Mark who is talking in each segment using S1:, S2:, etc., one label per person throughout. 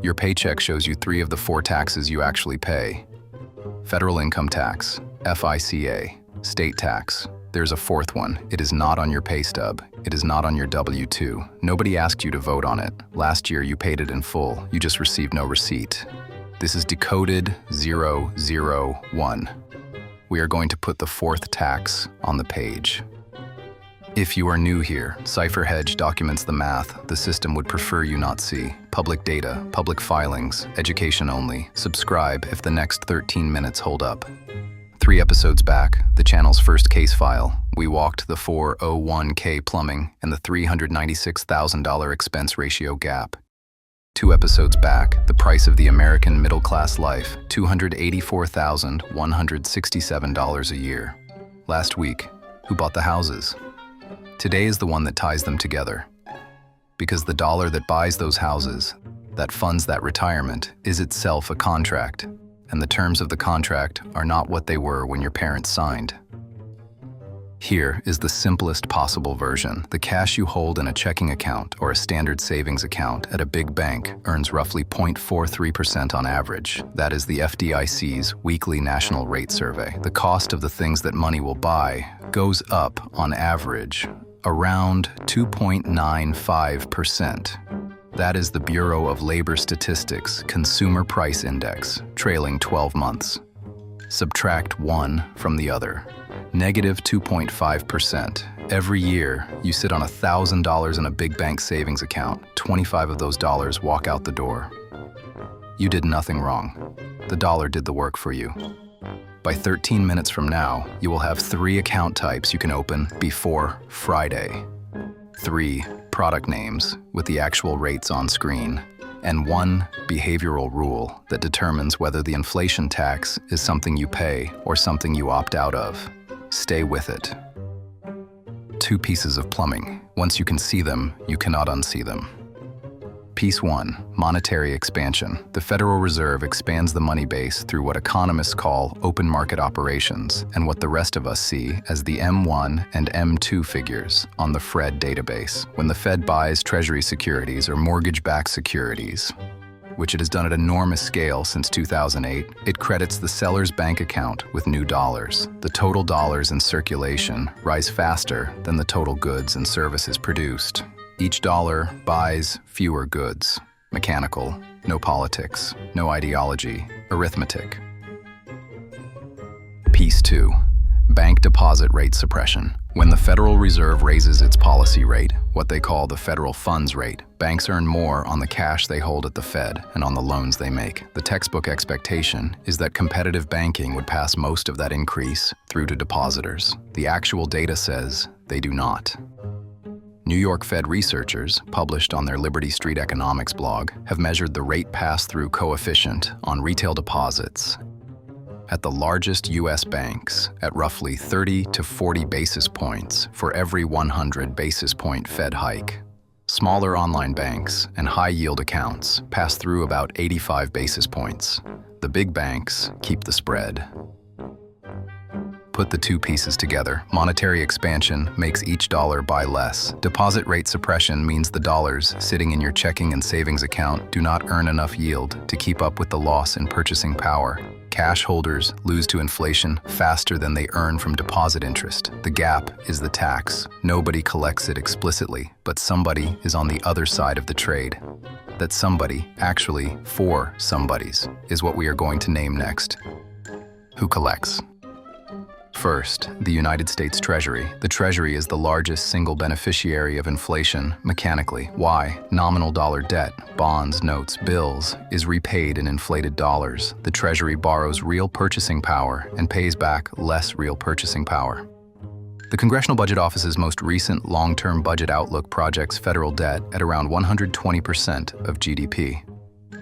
S1: Your paycheck shows you 3 of the 4 taxes you actually pay. Federal income tax, FICA, state tax. There's a 4th one. It is not on your pay stub. It is not on your W-2. Nobody asked you to vote on it. Last year you paid it in full. You just received no receipt. This is Decoded 001. We are going to put the 4th tax on the page. If you are new here, CipherHedge documents the math the system would prefer you not see. Public data, public filings, education only. Subscribe if the next 13 minutes hold up. 3 episodes back, the channel's first case file, we walked the 401k plumbing and the $396,000 expense ratio gap. 2 episodes back, the price of the American middle-class life, $284,167 a year. Last week, who bought the houses? Today is the one that ties them together. Because the dollar that buys those houses, that funds that retirement, is itself a contract, and the terms of the contract are not what they were when your parents signed. Here is the simplest possible version. The cash you hold in a checking account or a standard savings account at a big bank earns roughly 0.43% on average. That is the FDIC's weekly national rate survey. The cost of the things that money will buy goes up on average around 2.95%. That is the Bureau of Labor Statistics Consumer Price Index, trailing 12 months. Subtract one from the other. Negative 2.5%. Every year, you sit on $1,000 in a big bank savings account. 25 of those dollars walk out the door. You did nothing wrong. The dollar did the work for you. By 13 minutes from now, you will have 3 account types you can open before Friday. 3 product names with the actual rates on screen, and 1 behavioral rule that determines whether the inflation tax is something you pay or something you opt out of. Stay with it. 2 pieces of plumbing. Once you can see them, you cannot unsee them. Piece 1, monetary expansion. The Federal Reserve expands the money base through what economists call open market operations and what the rest of us see as the M1 and M2 figures on the FRED database. When the Fed buys Treasury securities or mortgage-backed securities, which it has done at enormous scale since 2008, it credits the seller's bank account with new dollars. The total dollars in circulation rise faster than the total goods and services produced. Each dollar buys fewer goods. Mechanical, no politics, no ideology, arithmetic. Piece 2, bank deposit rate suppression. When the Federal Reserve raises its policy rate, what they call the federal funds rate, banks earn more on the cash they hold at the Fed and on the loans they make. The textbook expectation is that competitive banking would pass most of that increase through to depositors. The actual data says they do not. New York Fed researchers, published on their Liberty Street Economics blog, have measured the rate pass-through coefficient on retail deposits at the largest U.S. banks at roughly 30 to 40 basis points for every 100 basis point Fed hike. Smaller online banks and high-yield accounts pass through about 85 basis points. The big banks keep the spread. Put the 2 pieces together. Monetary expansion makes each dollar buy less. Deposit rate suppression means the dollars sitting in your checking and savings account do not earn enough yield to keep up with the loss in purchasing power. Cash holders lose to inflation faster than they earn from deposit interest. The gap is the tax. Nobody collects it explicitly, but somebody is on the other side of the trade. That somebody, actually 4 somebodies, is what we are going to name next. Who collects? First, the United States Treasury. The Treasury is the largest single beneficiary of inflation mechanically. Why? Nominal dollar debt, bonds, notes, bills, is repaid in inflated dollars. The Treasury borrows real purchasing power and pays back less real purchasing power. The Congressional Budget Office's most recent long-term budget outlook projects federal debt at around 120% of GDP.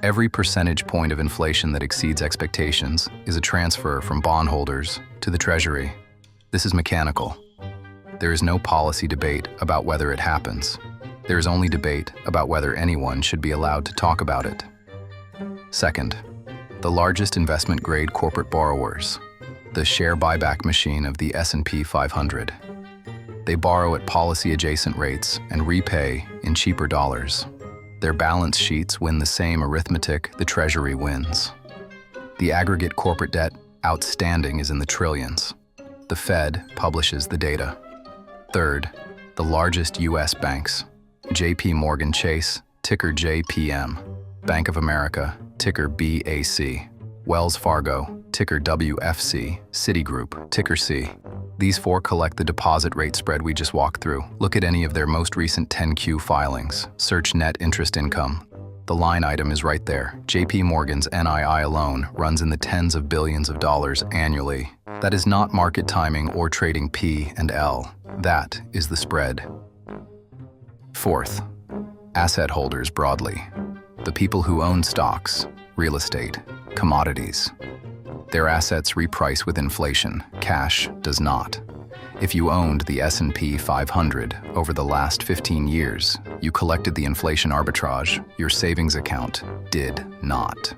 S1: Every percentage point of inflation that exceeds expectations is a transfer from bondholders to the Treasury. This is mechanical. There is no policy debate about whether it happens. There is only debate about whether anyone should be allowed to talk about it. Second, the largest investment-grade corporate borrowers, the share buyback machine of the S&P 500. They borrow at policy-adjacent rates and repay in cheaper dollars. Their balance sheets win the same arithmetic the Treasury wins. The aggregate corporate debt outstanding is in the trillions. The Fed publishes the data. Third, the largest U.S. banks. J.P. Morgan Chase, ticker JPM. Bank of America, ticker BAC. Wells Fargo, ticker WFC. Citigroup, ticker C. These four collect the deposit rate spread we just walked through. Look at any of their most recent 10Q filings. Search net interest income. The line item is right there. J.P. Morgan's NII alone runs in the tens of billions of dollars annually. That is not market timing or trading P and L. That is the spread. Fourth, asset holders broadly. The people who own stocks, real estate, commodities. Their assets reprice with inflation. Cash does not. If you owned the S&P 500 over the last 15 years, you collected the inflation arbitrage. Your savings account did not.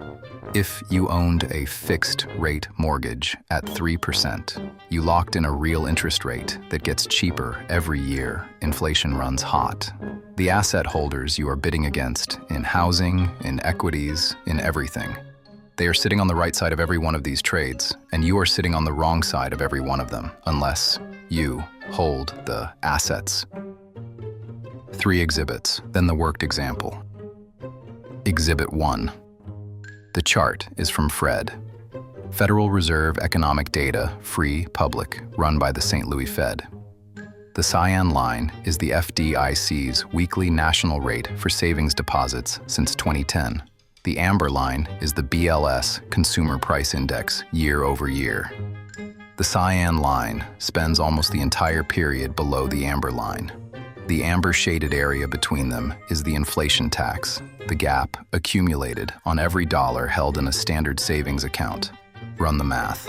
S1: If you owned a fixed-rate mortgage at 3%, you locked in a real interest rate that gets cheaper every year. Inflation runs hot. The asset holders you are bidding against in housing, in equities, in everything. They are sitting on the right side of every one of these trades, and you are sitting on the wrong side of every one of them, unless you hold the assets. 3 exhibits, then the worked example. Exhibit 1. The chart is from Fred. Federal Reserve Economic Data, free, public, run by the St. Louis Fed. The cyan line is the FDIC's weekly national rate for savings deposits since 2010. The amber line is the BLS Consumer Price Index year over year. The cyan line spends almost the entire period below the amber line. The amber shaded area between them is the inflation tax, the gap accumulated on every dollar held in a standard savings account. Run the math.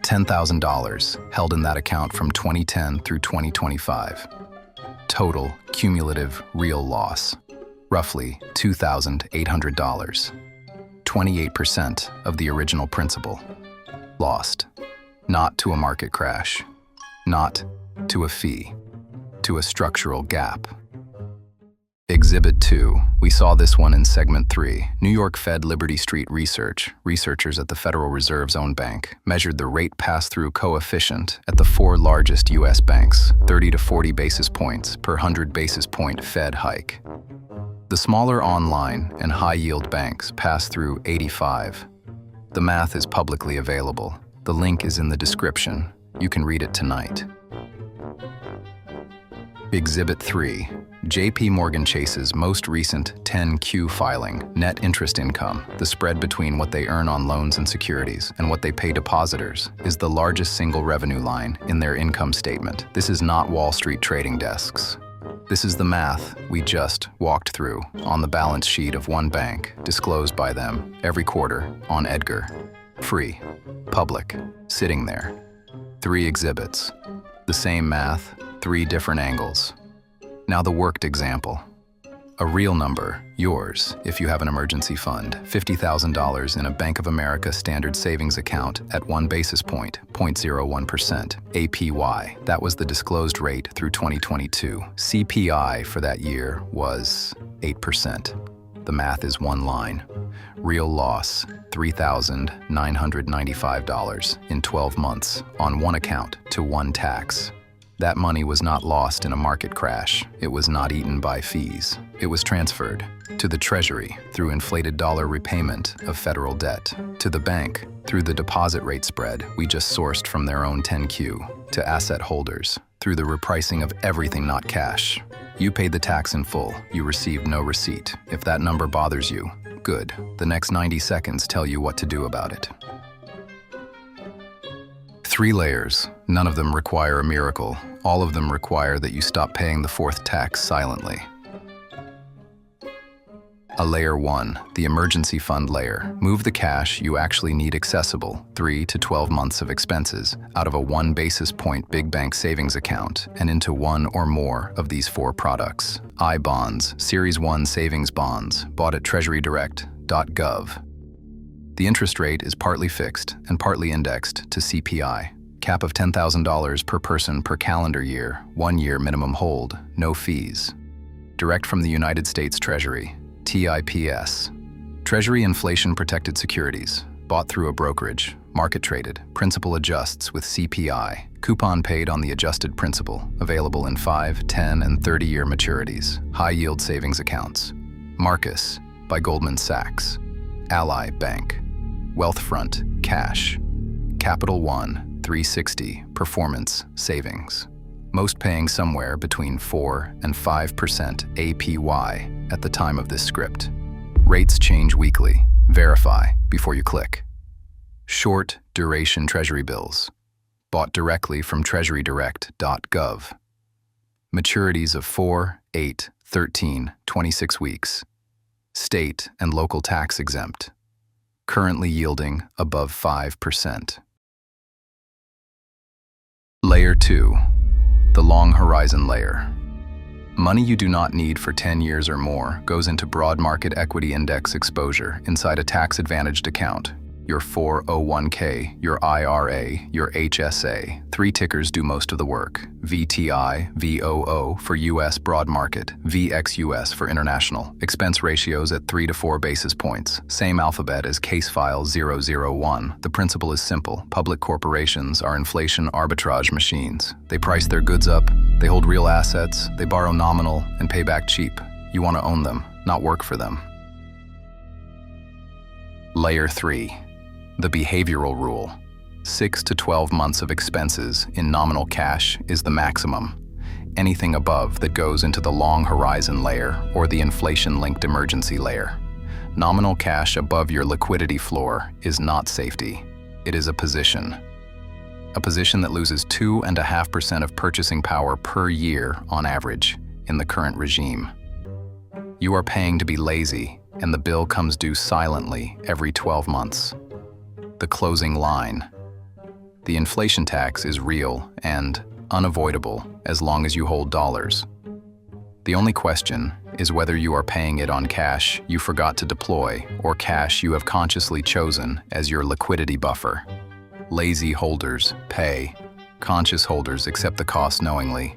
S1: $10,000 held in that account from 2010 through 2025. Total cumulative real loss, roughly $2,800. 28% of the original principal. Lost. Not to a market crash. Not to a fee. To a structural gap. Exhibit 2. We saw this one in Segment 3. New York Fed Liberty Street Research. Researchers at the Federal Reserve's own bank measured the rate pass-through coefficient at the 4 largest U.S. banks, 30 to 40 basis points per 100 basis point Fed hike. The smaller online and high-yield banks pass through 85. The math is publicly available. The link is in the description. You can read it tonight. Exhibit 3. J.P. Morgan Chase's most recent 10Q filing, net interest income, the spread between what they earn on loans and securities and what they pay depositors, is the largest single revenue line in their income statement. This is not Wall Street trading desks. This is the math we just walked through on the balance sheet of one bank, disclosed by them every quarter on Edgar. Free, public, sitting there. 3 exhibits. The same math, 3 different angles. Now the worked example. A real number, yours, if you have an emergency fund, $50,000 in a Bank of America standard savings account at 1 basis point, 0.01%, APY. That was the disclosed rate through 2022. CPI for that year was 8%. The math is one line. Real loss, $3,995 in 12 months on one account to one tax. That money was not lost in a market crash. It was not eaten by fees. It was transferred to the Treasury through inflated dollar repayment of federal debt, to the bank through the deposit rate spread we just sourced from their own 10Q, to asset holders through the repricing of everything not cash. You paid the tax in full. You received no receipt. If that number bothers you, good. The next 90 seconds tell you what to do about it. 3 layers. None of them require a miracle. All of them require that you stop paying the 4th tax silently. A layer 1, the emergency fund layer. Move the cash you actually need accessible, 3 to 12 months of expenses, out of a 1 basis point big bank savings account and into one or more of these 4 products. I-bonds, Series 1 savings bonds, bought at treasurydirect.gov. The interest rate is partly fixed and partly indexed to CPI. Cap of $10,000 per person per calendar year, 1 year minimum hold, no fees. Direct from the United States Treasury, TIPS. Treasury Inflation Protected Securities. Bought through a brokerage. Market traded. Principal adjusts with CPI. Coupon paid on the adjusted principal. Available in 5, 10, and 30-year maturities. High-yield savings accounts. Marcus by Goldman Sachs. Ally Bank. Wealthfront Cash. Capital One 360 Performance Savings. Most paying somewhere between 4 and 5% APY at the time of this script. Rates change weekly. Verify before you click. Short duration Treasury bills. Bought directly from treasurydirect.gov. Maturities of 4, 8, 13, 26 weeks. State and local tax exempt. Currently yielding above 5%. Layer 2. The long horizon layer. Money you do not need for 10 years or more goes into broad market equity index exposure inside a tax-advantaged account. Your 401k, your IRA, your HYSA. 3 tickers do most of the work. VTI, VOO for US broad market, VXUS for international. Expense ratios at 3 to 4 basis points. Same alphabet as case file 001. The principle is simple. Public corporations are inflation arbitrage machines. They price their goods up, they hold real assets, they borrow nominal and pay back cheap. You want to own them, not work for them. Layer 3. The behavioral rule. 6 to 12 months of expenses in nominal cash is the maximum. Anything above that goes into the long horizon layer or the inflation-linked emergency layer. Nominal cash above your liquidity floor is not safety. It is a position. A position that loses 2.5% of purchasing power per year on average in the current regime. You are paying to be lazy, and the bill comes due silently every 12 months. The closing line. The inflation tax is real and unavoidable as long as you hold dollars. The only question is whether you are paying it on cash you forgot to deploy or cash you have consciously chosen as your liquidity buffer. Lazy holders pay. Conscious holders accept the cost knowingly.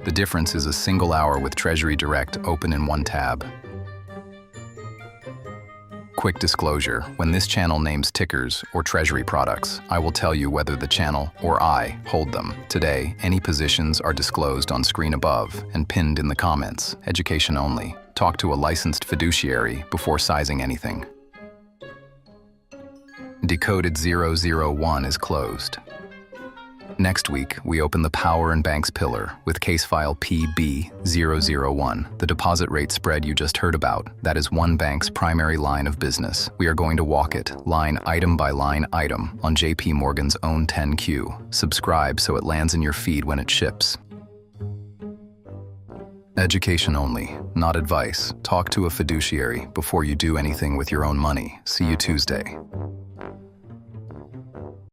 S1: The difference is a single hour with Treasury Direct open in one tab. Quick disclosure, when this channel names tickers or Treasury products, I will tell you whether the channel or I hold them. Today, any positions are disclosed on screen above and pinned in the comments. Education only. Talk to a licensed fiduciary before sizing anything. Decoded 001 is closed. Next week, we open the Power and Banks pillar with case file PB001, the deposit rate spread you just heard about. That is one bank's primary line of business. We are going to walk it, line item by line item, on JP Morgan's own 10Q. Subscribe so it lands in your feed when it ships. Education only, not advice. Talk to a fiduciary before you do anything with your own money. See you Tuesday.